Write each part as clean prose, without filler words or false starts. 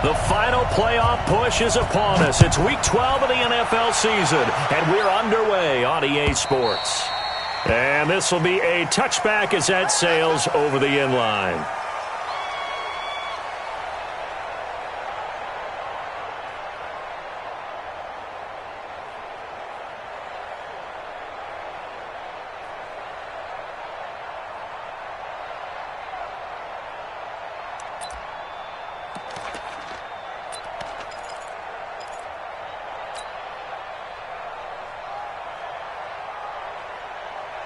The final playoff push is upon us. It's Week 12 of the NFL season, and we're underway on EA Sports. And this will be a touchback as that sails over the inline.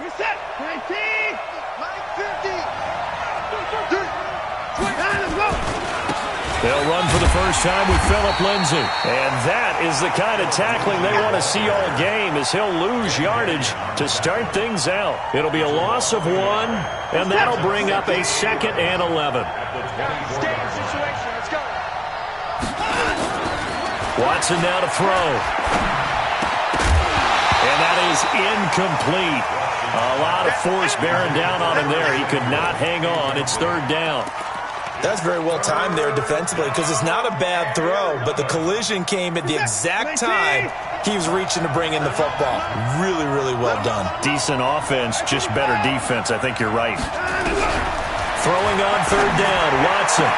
Reset! 19! 50! They'll run for the first time with Phillip Lindsay. And that is the kind of tackling they want to see all game, as he'll lose yardage to start things out. It'll be a loss of 1, and that'll bring up a 2nd and 11. Situation, let's go. Watson now to throw. And that is incomplete. A lot of force bearing down on him there. He could not hang on. It's 3rd down. That's very well timed there defensively, because it's not a bad throw, but the collision came at the exact time he was reaching to bring in the football. Really, really well done. Decent offense, just better defense. I think you're right. Throwing on 3rd down, Watson.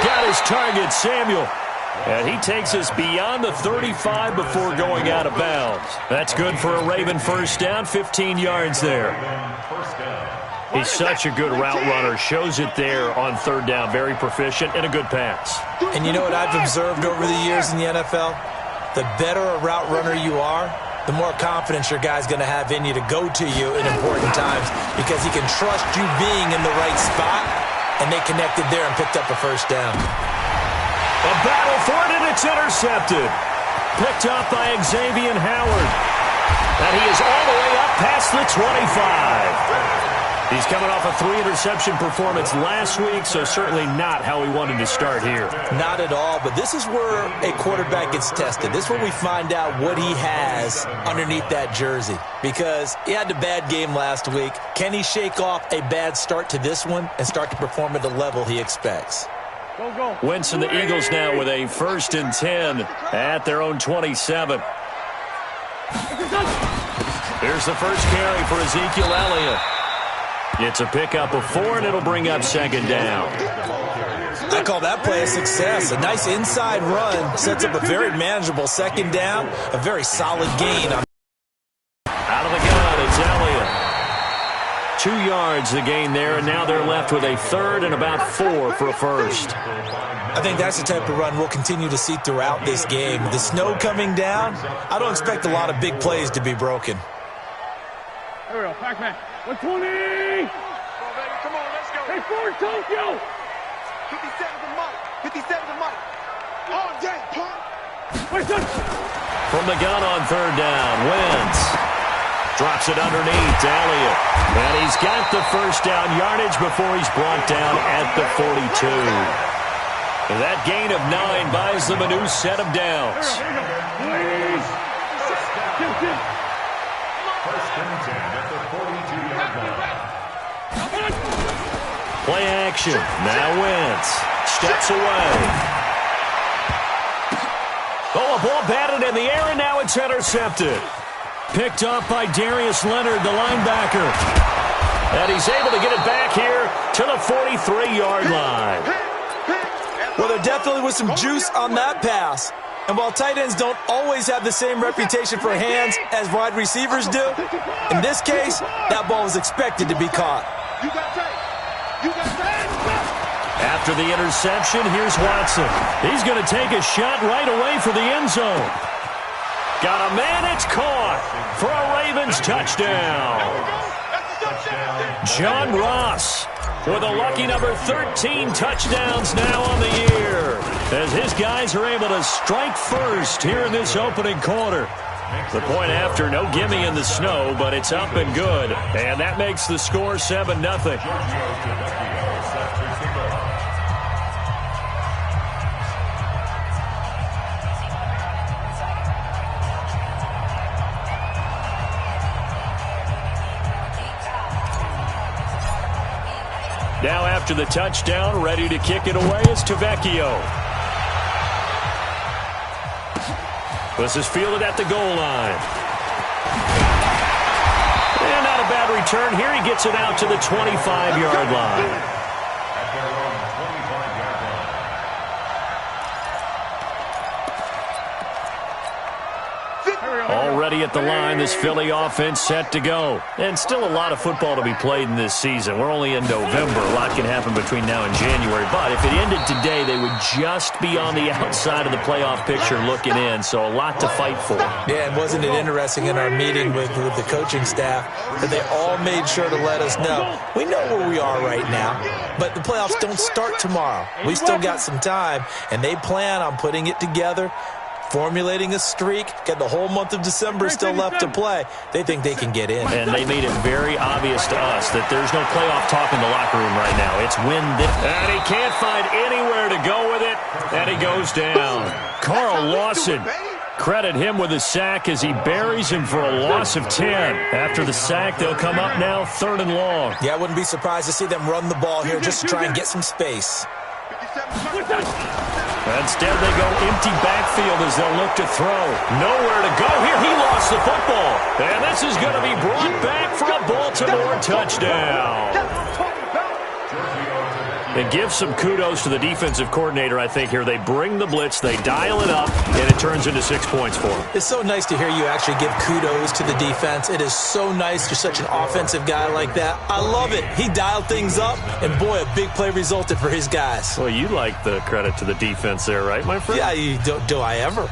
Got his target, Samuel. And he takes us beyond the 35 before going out of bounds. That's good for a Raven first down, 15 yards there. He's such a good route runner. Shows it there on 3rd down. Very proficient and a good pass. And you know what I've observed over the years in the NFL? The better a route runner you are, the more confidence your guy's going to have in you to go to you in important times, because he can trust you being in the right spot, and they connected there and picked up a first down. A battle for it, and it's intercepted. Picked up by Xavier Howard. And he is all the way up past the 25. He's coming off a 3-interception performance last week, so certainly not how he wanted to start here. Not at all, but this is where a quarterback gets tested. This is where we find out what he has underneath that jersey, because he had a bad game last week. Can he shake off a bad start to this one and start to perform at the level he expects? Go. Wentz and the Eagles now with a 1st and 10 at their own 27. Here's the first carry for Ezekiel Elliott. It's a pickup of 4, and it'll bring up 2nd down. I call that play a success. A nice inside run sets up a very manageable 2nd down, a very solid gain. Out of the gun, it's Elliott. 2 yards the gain there, and now they're left with a 3rd and about 4 for a first. I think that's the type of run we'll continue to see throughout this game. The snow coming down, I don't expect a lot of big plays to be broken. Here we go, Pac-Man. 120! Come on, let's go. Hey, forward, Tokyo! 57 to Mike. 57 to Mike. All day, punk. From the gun on 3rd down, Wentz drops it underneath to Elliott. And he's got the first down yardage before he's brought down at the 42. That gain of 9 buys them a new set of downs. Play action. Now Wentz steps away. Oh, a ball batted in the air, and now it's intercepted. Picked up by Darius Leonard, the linebacker. And he's able to get it back here to the 43-yard line. Well, there definitely was some juice on that pass. And while tight ends don't always have the same reputation for hands as wide receivers do, in this case, that ball was expected to be caught. After the interception, here's Watson. He's going to take a shot right away for the end zone. Got a man, it's caught for a Ravens touchdown. John Ross with a lucky number 13 touchdowns now on the year, as his guys are able to strike first here in this opening quarter. The point after, no gimme in the snow, but it's up and good. And that makes the score 7-0. Now after the touchdown, ready to kick it away is Tavecchio. This is fielded at the goal line. And not a bad return here. He gets it out to the 25-yard line. Already at the line, this Philly offense set to go. And still a lot of football to be played in this season. We're only in November. A lot can happen between now and January. But if it ended today, they would just be on the outside of the playoff picture looking in. So a lot to fight for. Yeah, and wasn't it interesting in our meeting with the coaching staff that they all made sure to let us know, we know where we are right now, but the playoffs don't start tomorrow. We still got some time, and they plan on putting it together, formulating a streak, got the whole month of December still left to play. They think they can get in. And they made it very obvious to us that there's no playoff talk in the locker room right now. It's win this. And he can't find anywhere to go with it, and he goes down. Carl Lawson, credit him with a sack as he buries him for a loss of 10. After the sack, they'll come up now 3rd and long. Yeah, I wouldn't be surprised to see them run the ball here just to try and get some space. Instead, they go empty backfield as they'll look to throw. Nowhere to go here. He lost the football. And this is going to be brought back for a Baltimore touchdown. And give some kudos to the defensive coordinator, I think, here. They bring the blitz, they dial it up, and it turns into 6 points for them. It's so nice to hear you actually give kudos to the defense. It is so nice. You're such an offensive guy like that. I love it. He dialed things up, and boy, a big play resulted for his guys. Well, you like the credit to the defense there, right, my friend? Yeah, do I ever?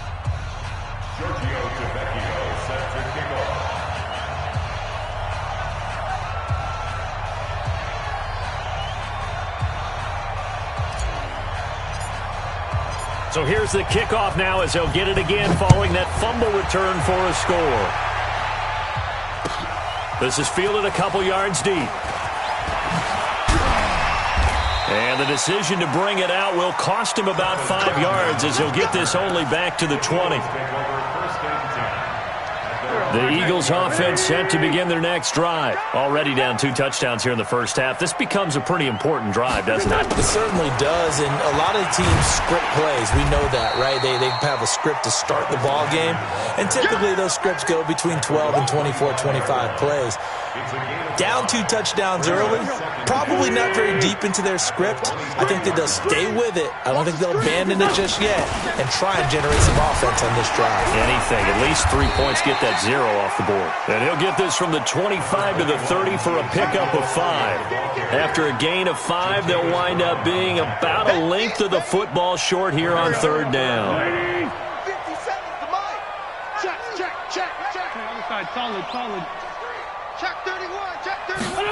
So here's the kickoff now as he'll get it again following that fumble return for a score. This is fielded a couple yards deep. And the decision to bring it out will cost him about 5 yards as he'll get this only back to the 20. The Eagles offense set to begin their next drive. Already down 2 touchdowns here in the first half. This becomes a pretty important drive, doesn't it? It certainly does, and a lot of teams script plays. We know that, right? They have a script to start the ball game, and typically those scripts go between 12 and 24, 25 plays. Down 2 touchdowns early, probably not very deep into their script. I think that they'll stay with it. I don't think they'll abandon it just yet and try and generate some offense on this drive. Anything. At least 3 points, get that 0 off the board. And he'll get this from the 25 to the 30 for a pickup of 5. After a gain of 5, they'll wind up being about a length of the football short here on 3rd down. 50 seconds to Mike. Check. Other side, solid. Check 31, check 31.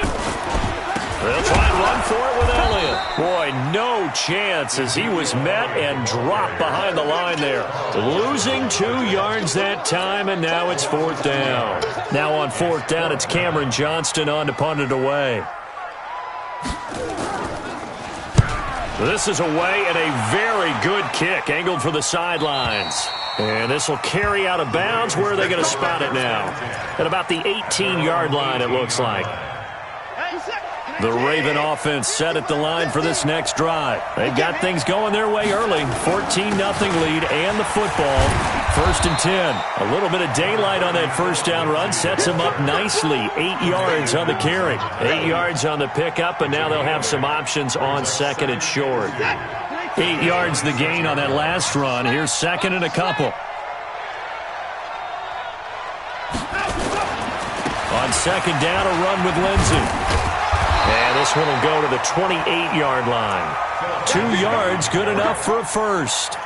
They'll try and run for it with Elliott. Boy, no chance as he was met and dropped behind the line there. Losing 2 yards that time, and now it's 4th down. Now on 4th down, it's Cameron Johnston on to punt it away. This is away and a very good kick, angled for the sidelines. And this will carry out of bounds. Where are they going to spot it now? At about the 18-yard line, it looks like. The Raven offense set at the line for this next drive. They've got things going their way early. 14-0 lead and the football. 1st and 10. A little bit of daylight on that first down run sets them up nicely. 8 yards on the carry. 8 yards on the pickup, and now they'll have some options on 2nd and short. 8 yards the gain on that last run. Here's 2nd and a couple. On 2nd down, a run with Lindsey. And this one will go to the 28-yard line. 2 yards, good enough for a first. A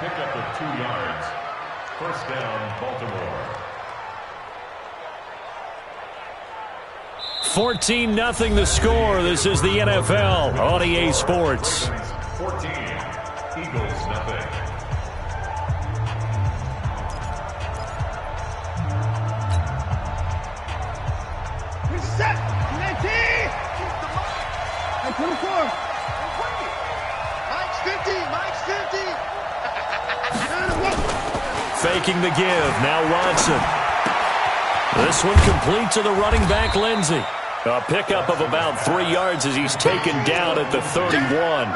pickup of 2 yards. 1st down, Baltimore. 14-0 the score. This is the NFL on EA Sports. 14, Eagles, nothing. Set. 19. Hey, 24. Mike's 50. Faking the give. Now Watson. This one complete to the running back, Lindsey. A pickup of about 3 yards as he's taken down at the 31.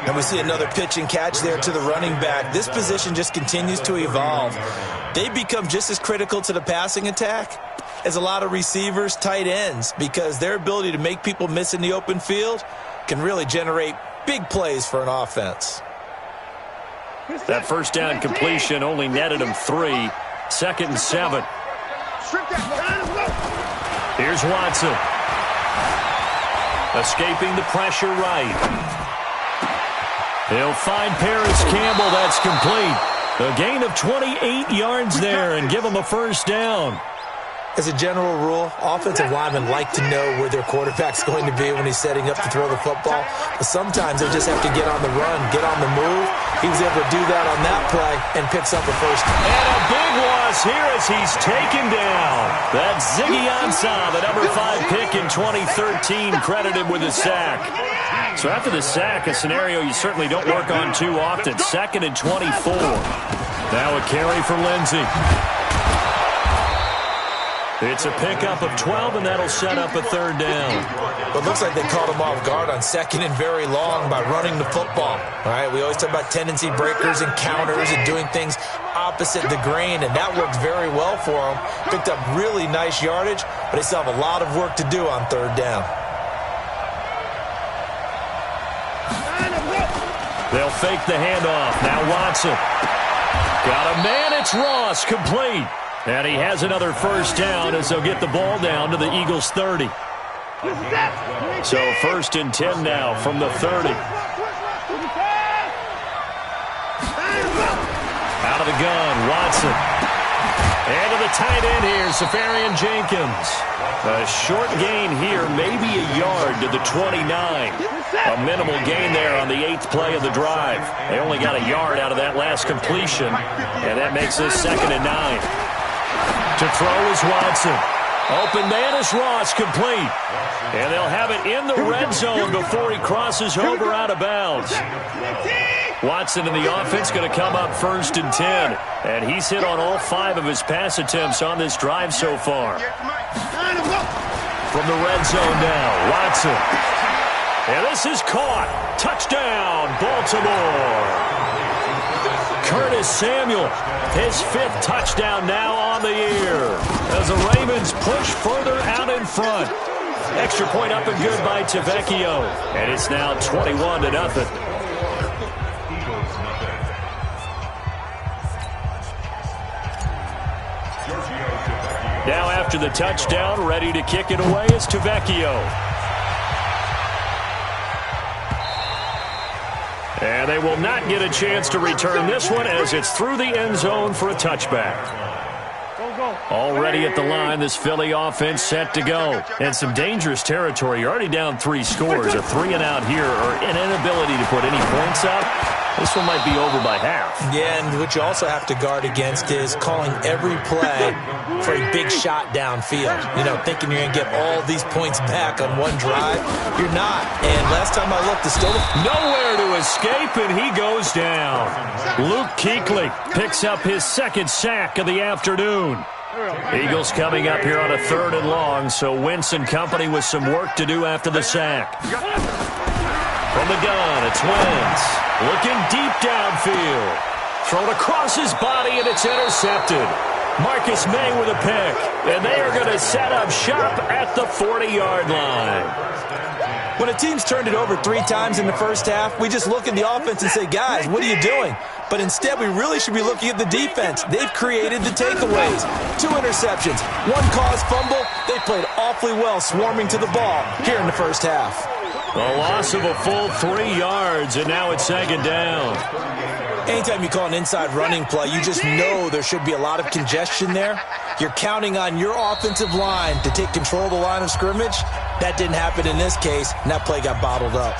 And we see another pitch and catch there to the running back. This position just continues to evolve. They become just as critical to the passing attack as a lot of receivers, tight ends, because their ability to make people miss in the open field can really generate big plays for an offense. That first down completion only netted him 3. 2nd and 7. Here's Watson. Escaping the pressure right. He'll find Paris Campbell. That's complete. A gain of 28 yards there and give him a first down. As a general rule, offensive linemen like to know where their quarterback's going to be when he's setting up to throw the football. But sometimes they just have to get on the run, get on the move. He was able to do that on that play and picks up a first down. And a big loss here as he's taken down. That's Ziggy Ansah, the number 5 pick in 2013, credited with a sack. So after the sack, a scenario you certainly don't work on too often. 2nd and 24. Now a carry for Lindsey. It's a pickup of 12, and that'll set up a 3rd down. But it looks like they caught him off guard on 2nd and very long by running the football. All right, we always talk about tendency breakers and counters and doing things opposite the grain, and that worked very well for them. Picked up really nice yardage, but they still have a lot of work to do on 3rd down. They'll fake the handoff. Now Watson. Got a man. It's Ross, complete. And he has another first down as they'll get the ball down to the Eagles' 30. So 1st and 10 now from the 30. Out of the gun, Watson. And to the tight end here, Safarian Jenkins. A short gain here, maybe a yard to the 29. A minimal gain there on the 8th play of the drive. They only got a yard out of that last completion, and that makes this 2nd and 9. To throw is Watson. Open man is Ross, complete. And they'll have it in the red zone before he crosses over out of bounds. Watson in the offense going to come up 1st and 10. And he's hit on all 5 of his pass attempts on this drive so far. From the red zone now, Watson. And this is caught. Touchdown, Baltimore. Curtis Samuel, his 5th touchdown now on the year as the Ravens push further out in front. Extra point up and good by Tavecchio, and it's now 21-0. Now after the touchdown, ready to kick it away is Tavecchio. And they will not get a chance to return this one as it's through the end zone for a touchback. Already at the line, this Philly offense set to go. And some dangerous territory. You're already down 3 scores. A 3-and-out here or an inability to put any points up. This one might be over by half. Yeah, and what you also have to guard against is calling every play for a big shot downfield. You know, thinking you're going to get all these points back on one drive. You're not. And last time I looked, it's still nowhere to escape, and he goes down. Luke Kuechly picks up his 2nd sack of the afternoon. Eagles coming up here on a 3rd and long, so Wentz and company with some work to do after the sack. From the gun, it's Wentz. Looking deep downfield. Thrown across his body, and it's intercepted. Marcus May with a pick. And they are going to set up shop at the 40-yard line. When a team's turned it over 3 times in the first half, we just look at the offense and say, guys, what are you doing? But instead, we really should be looking at the defense. They've created the takeaways. 2 interceptions, 1 caused fumble. They played awfully well swarming to the ball here in the first half. A loss of a full 3 yards, and now it's 2nd down. Anytime you call an inside running play, you just know there should be a lot of congestion there. You're counting on your offensive line to take control of the line of scrimmage. That didn't happen in this case, and that play got bottled up.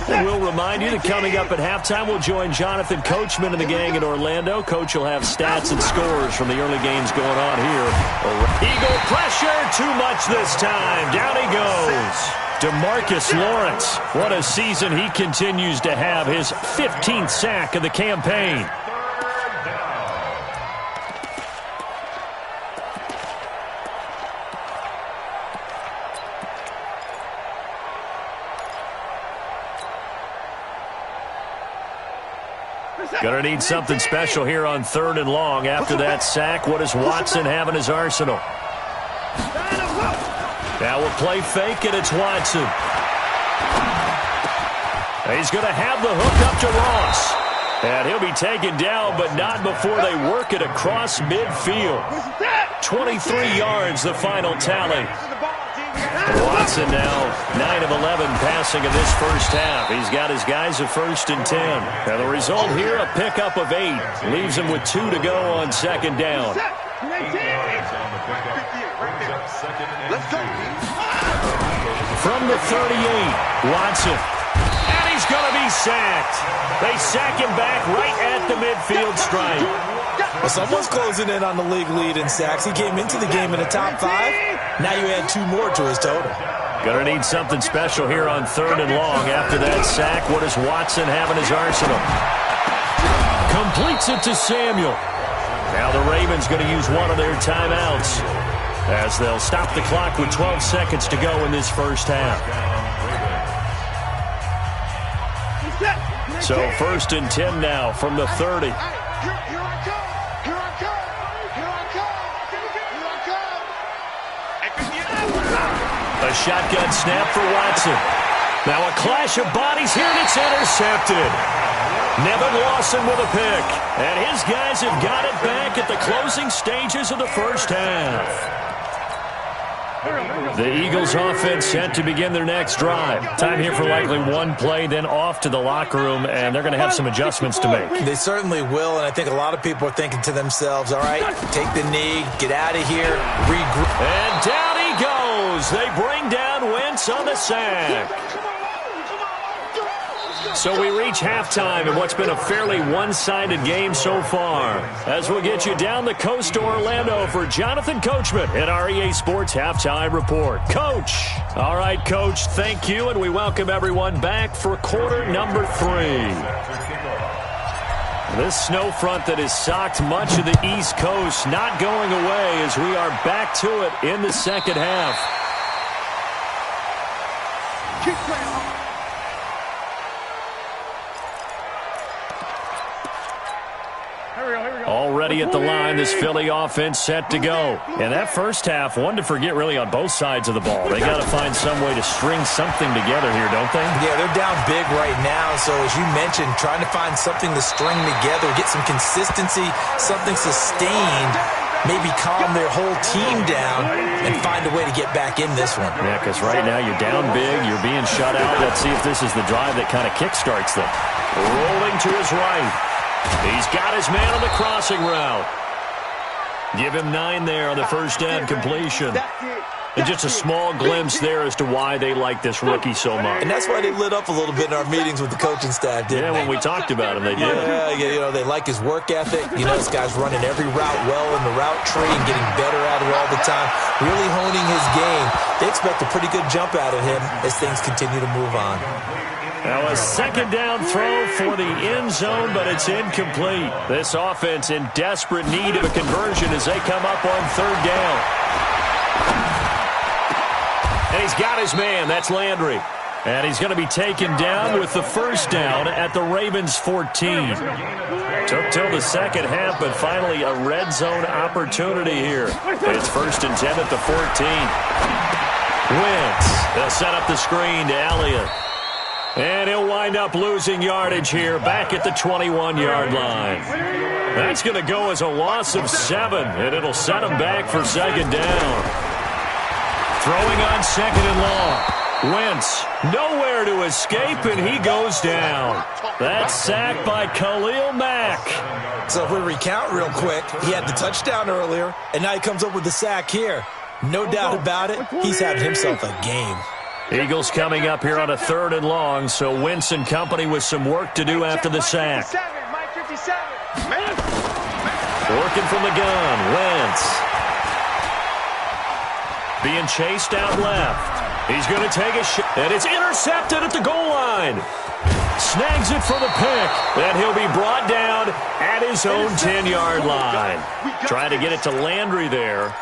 And we'll remind you that coming up at halftime, we'll join Jonathan Coachman and the gang in Orlando. Coach will have stats and scores from the early games going on here. Eagle pressure, too much this time. Down he goes. DeMarcus Lawrence, what a season he continues to have. His 15th sack of the campaign. Gonna need something special here on 3rd and long. After that sack, what does Watson have in his arsenal? Now we'll play fake, and it's Watson. He's going to have the hook up to Ross. And he'll be taken down, but not before they work it across midfield. 23 yards, the final tally. Watson now 9 of 11 passing in this first half. He's got his guys at 1st and 10. And the result here, a pickup of 8. Leaves him with 2 to go on 2nd down. From the 38, Watson. And he's going to be sacked. They sack him back right at the midfield stripe. Well, someone's closing in on the league lead in sacks. He came into the game in the top 5. Now you add 2 more to his total. Going to need something special here on 3rd and long. After that sack, what does Watson have in his arsenal? Completes it to Samuel. Now the Ravens going to use one of their timeouts as they'll stop the clock with 12 seconds to go in this first half. So 1st and 10 now from the 30. A shotgun snap for Watson. Now a clash of bodies here, and it's intercepted. Nevin Lawson with a pick. And his guys have got it back at the closing stages of the first half. The Eagles offense set to begin their next drive. Time here for likely one play, then off to the locker room, and they're going to have some adjustments to make. They certainly will, and I think a lot of people are thinking to themselves, all right, take the knee, get out of here, regroup. And down he goes. They bring down Wentz on the sack. So we reach halftime in what's been a fairly one-sided game so far. As we'll get you down the coast to Orlando for Jonathan Coachman at our EA Sports Halftime Report. Coach. All right, Coach, thank you, and we welcome everyone back for quarter number 3. This snow front that has socked much of the East Coast not going away as we are back to it in the second half. Already at the line, this Philly offense set to go. And that first half, one to forget really on both sides of the ball. They got to find some way to string something together here, don't they? Yeah, they're down big right now. So as you mentioned, trying to find something to string together, get some consistency, something sustained, maybe calm their whole team down and find a way to get back in this one. Yeah, because right now you're down big, you're being shut out. Let's see if this is the drive that kind of kickstarts them. Rolling to his right. He's got his man on the crossing route. Give him 9 there on the first down completion. And just a small glimpse there as to why they like this rookie so much. And that's why they lit up a little bit in our meetings with the coaching staff, didn't they? When we talked about him, they did. Yeah, you know, they like his work ethic. You know, this guy's running every route well in the route tree and getting better at it all the time, really honing his game. They expect a pretty good jump out of him as things continue to move on. Now a second down throw for the end zone, but it's incomplete. This offense in desperate need of a conversion as they come up on 3rd down. And he's got his man. That's Landry. And he's going to be taken down with the first down at the Ravens' 14. Took till the second half, but finally a red zone opportunity here. It's 1st and 10 at the 14. Wentz. They'll set up the screen to Elliott. And he'll wind up losing yardage here back at the 21-yard line. That's going to go as a loss of 7, and it'll set him back for 2nd down. Throwing on 2nd and long. Wentz nowhere to escape, and he goes down. That's sacked by Khalil Mack. So if we recount real quick, he had the touchdown earlier, and now he comes up with the sack here. No doubt about it, he's having himself a game. Eagles coming up here on a 3rd and long, so Wentz and company with some work to do after the sack. Working from the gun, Wentz. Being chased out left. He's going to take a shot, and it's intercepted at the goal line. Snags it for the pick, and he'll be brought down at his own 10-yard line. Trying to get it to Landry there.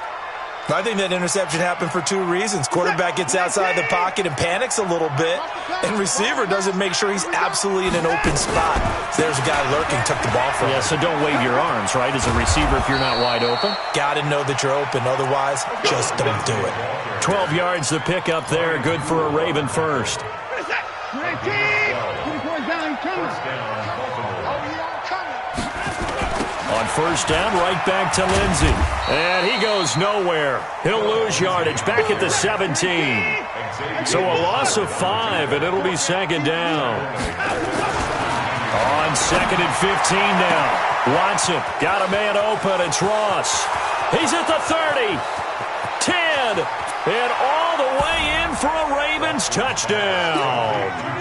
I think that interception happened for two reasons. Quarterback gets outside the pocket and panics a little bit, and receiver doesn't make sure he's absolutely in an open spot. So there's a guy lurking, took the ball from him. Yeah, so don't wave your arms, right, as a receiver if you're not wide open. Got to know that you're open. Otherwise, just don't do it. 12 yards the pick up there. Good for a Raven first. On first down, right back to Lindsey. And he goes nowhere. He'll lose yardage back at the 17. So a loss of 5, and it'll be second down. On second and 15 now. Watson got a man open. It's Ross. He's at the 30. 10. And all the way in for a Ravens touchdown.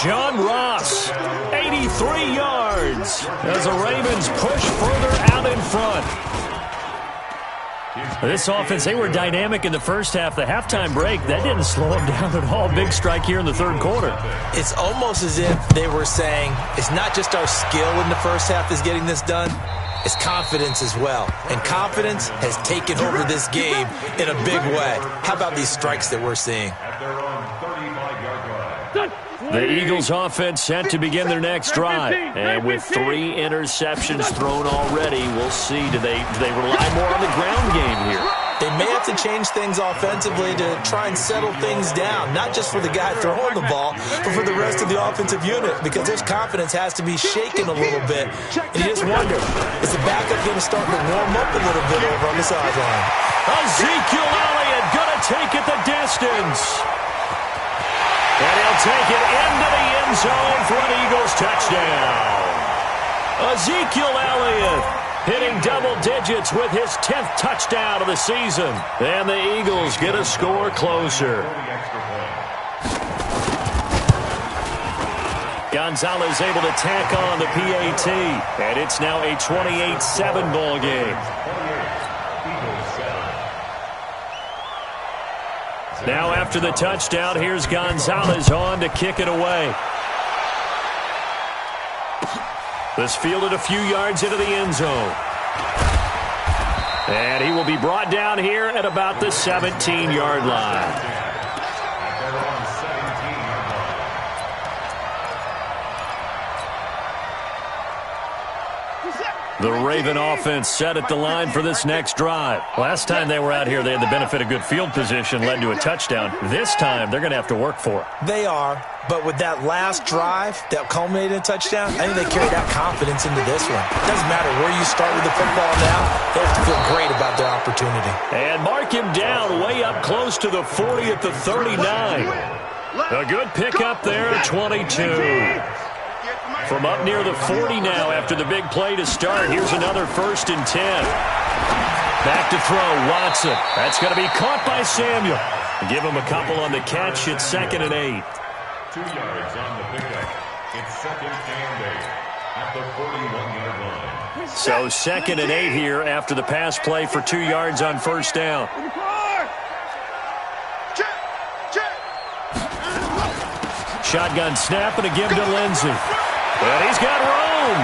John Ross, 83 yards as the Ravens push further out in front. This offense, they were dynamic in the first half. The halftime break, that didn't slow them down at all. Big strike here in the third quarter. It's almost as if they were saying, it's not just our skill in the first half that's getting this done. It's confidence as well. And confidence has taken over this game in a big way. How about these strikes that we're seeing? The Eagles offense set to begin their next drive. And with 3 interceptions thrown already, we'll see. Do they rely more on the ground game here? They may have to change things offensively to try and settle things down, not just for the guy throwing the ball, but for the rest of the offensive unit, because their confidence has to be shaken a little bit. And you just wonder, is the backup going to start to warm up a little bit over on the sideline? Ezekiel Elliott going to take it the distance. And he'll take it into the end zone for an Eagles touchdown. Ezekiel Elliott hitting double digits with his 10th touchdown of the season. And the Eagles get a score closer. Gonzalez able to tack on the PAT. And it's now a 28-7 ball game. Now after the touchdown, here's Gonzalez on to kick it away. This fielded a few yards into the end zone. And he will be brought down here at about the 17-yard line. The Raven offense set at the line for this next drive. Last time they were out here, they had the benefit of good field position, led to a touchdown. This time, they're going to have to work for it. They are, but with that last drive that culminated in a touchdown, I think they carried that confidence into this one. It doesn't matter where you start with the football now, they have to feel great about their opportunity. And mark him down way up close to the 40 at the 39. A good pickup there, 22. From up near the 40 now after the big play to start. Here's another 1st and 10. Back to throw, Watson. That's going to be caught by Samuel. Give him a couple on the catch. It's 2nd and 8. 2 yards on the pickup. It's 2nd and 8 at the 41-yard line. So 2nd and 8 here after the pass play for 2 yards on first down. Shotgun snap and a give to Lindsey. And he's got room.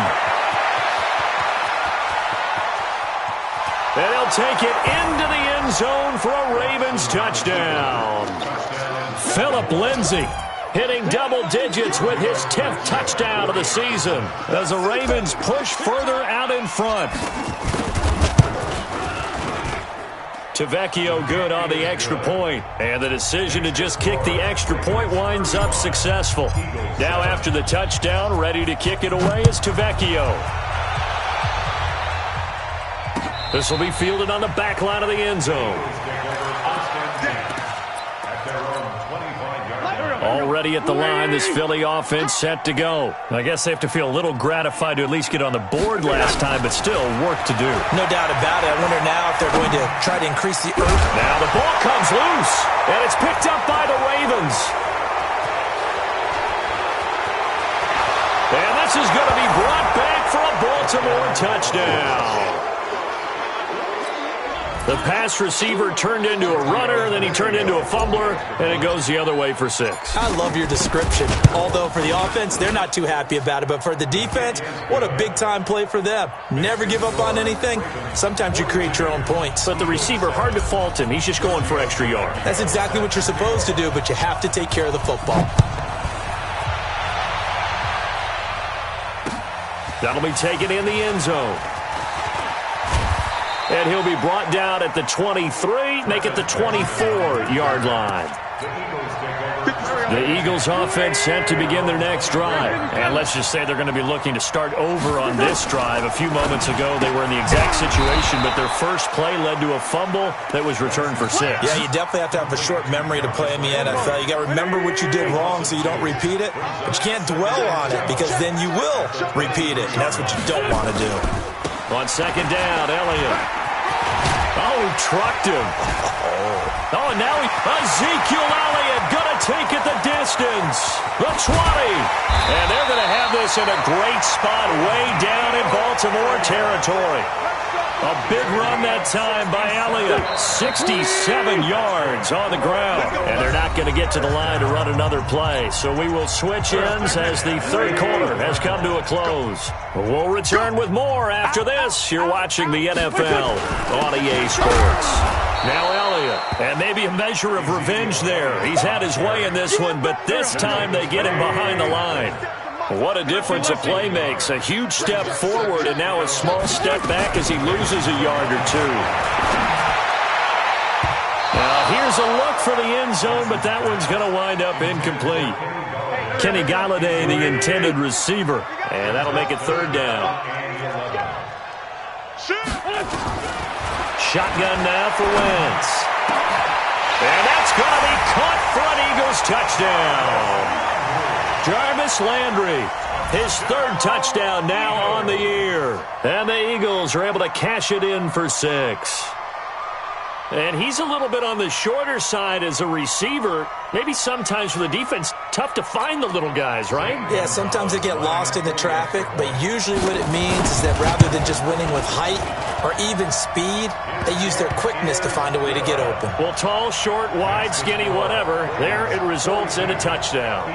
And he'll take it into the end zone for a Ravens touchdown. Phillip Lindsey hitting double digits with his 10th touchdown of the season as the Ravens push further out in front. Tavecchio good on the extra point, and the decision to just kick the extra point winds up successful. Now after the touchdown, ready to kick it away is Tavecchio. This will be fielded on the back line of the end zone. Already at the line, this Philly offense set to go. I guess they have to feel a little gratified to at least get on the board last time, but still work to do. No doubt about it. I wonder now if they're going to try to increase the earth. Now the ball comes loose, and it's picked up by the Ravens. And this is going to be brought back for a Baltimore touchdown. The pass receiver turned into a runner, then he turned into a fumbler, and it goes the other way for 6. I love your description. Although for the offense, they're not too happy about it. But for the defense, what a big-time play for them. Never give up on anything. Sometimes you create your own points. But the receiver, hard to fault him. He's just going for extra yard. That's exactly what you're supposed to do, but you have to take care of the football. That'll be taken in the end zone. And he'll be brought down at the 23, make it the 24-yard line. The Eagles offense set to begin their next drive. And let's just say they're going to be looking to start over on this drive. A few moments ago, they were in the exact situation, but their first play led to a fumble that was returned for 6. Yeah, you definitely have to have a short memory to play in the NFL. You got to remember what you did wrong so you don't repeat it, but you can't dwell on it because then you will repeat it, and that's what you don't want to do. On second down, Elliott. Oh, he trucked him. Oh, and now Ezekiel Elliott going to take it the distance. The 20. And they're going to have this in a great spot way down in Baltimore territory. A big run that time by Elliott. 67 yards on the ground. And they're not going to get to the line to run another play. So we will switch ends as the third quarter has come to a close. We'll return with more after this. You're watching the NFL on EA Sports. Now Elliott, and maybe a measure of revenge there. He's had his way in this one, but this time they get him behind the line. What a difference a play makes. A huge step forward and now a small step back as he loses a yard or two. Now here's a look for the end zone, but that one's going to wind up incomplete. Kenny Galladay, the intended receiver, and that'll make it third down. Shotgun now for Wentz. And that's going to be caught for an Eagles touchdown. Jarvis Landry, his third touchdown now on the year. And the Eagles are able to cash it in for 6. And he's a little bit on the shorter side as a receiver. Maybe sometimes for the defense, tough to find the little guys, right? Yeah, sometimes they get lost in the traffic, but usually what it means is that rather than just winning with height or even speed, they use their quickness to find a way to get open. Well, tall, short, wide, skinny, whatever, there it results in a touchdown.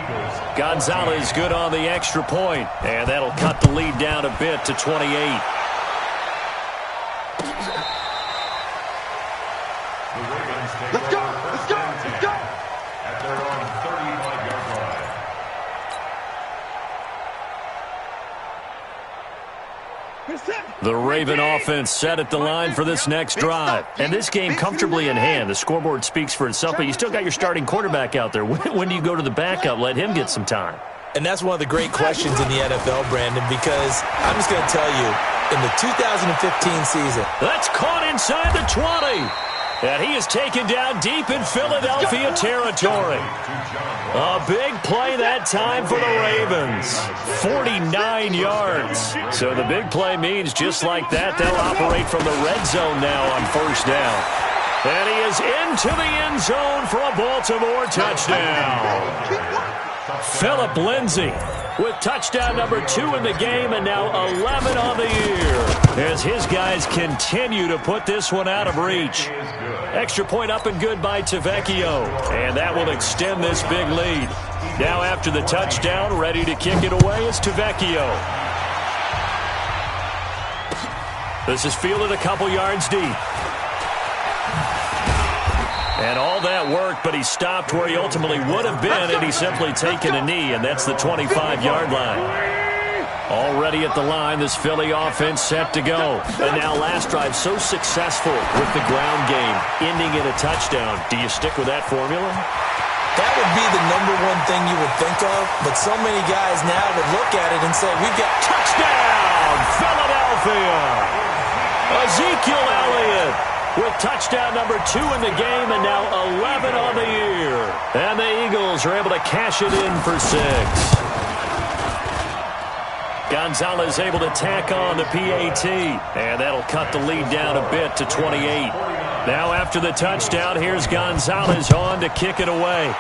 Gonzalez good on the extra point, and that'll cut the lead down a bit to 28. Let's go! Let's go! Let's go! At their own 35-yard line. The Raven offense set at the line for this next drive. And this game comfortably in hand. The scoreboard speaks for itself, but you still got your starting quarterback out there. When do you go to the backup? Let him get some time. And that's one of the great questions in the NFL, Brandon, because I'm just going to tell you, in the 2015 season. That's caught inside the 20. And he is taken down deep in Philadelphia territory. A big play that time for the Ravens. 49 yards. So the big play means just like that, they'll operate from the red zone now on first down. And he is into the end zone for a Baltimore touchdown. Phillip Lindsay with touchdown number 2 in the game and now 11 on the year as his guys continue to put this one out of reach. Extra point up and good by Tavecchio, and that will extend this big lead. Now after the touchdown, ready to kick it away is Tavecchio. This is fielded a couple yards deep. And all that worked, but he stopped where he ultimately would have been had he simply taken a knee, and that's the 25-yard line. Already at the line, this Philly offense set to go. And now last drive so successful with the ground game, ending in a touchdown. Do you stick with that formula? That would be the number one thing you would think of, but so many guys now would look at it and say, we've got touchdown, Philadelphia! Ezekiel Elliott with touchdown number 2 in the game and now 11 on the year. And the Eagles are able to cash it in for 6. Gonzalez able to tack on the PAT, and that'll cut the lead down a bit to 28. Now after the touchdown, here's Gonzalez on to kick it away.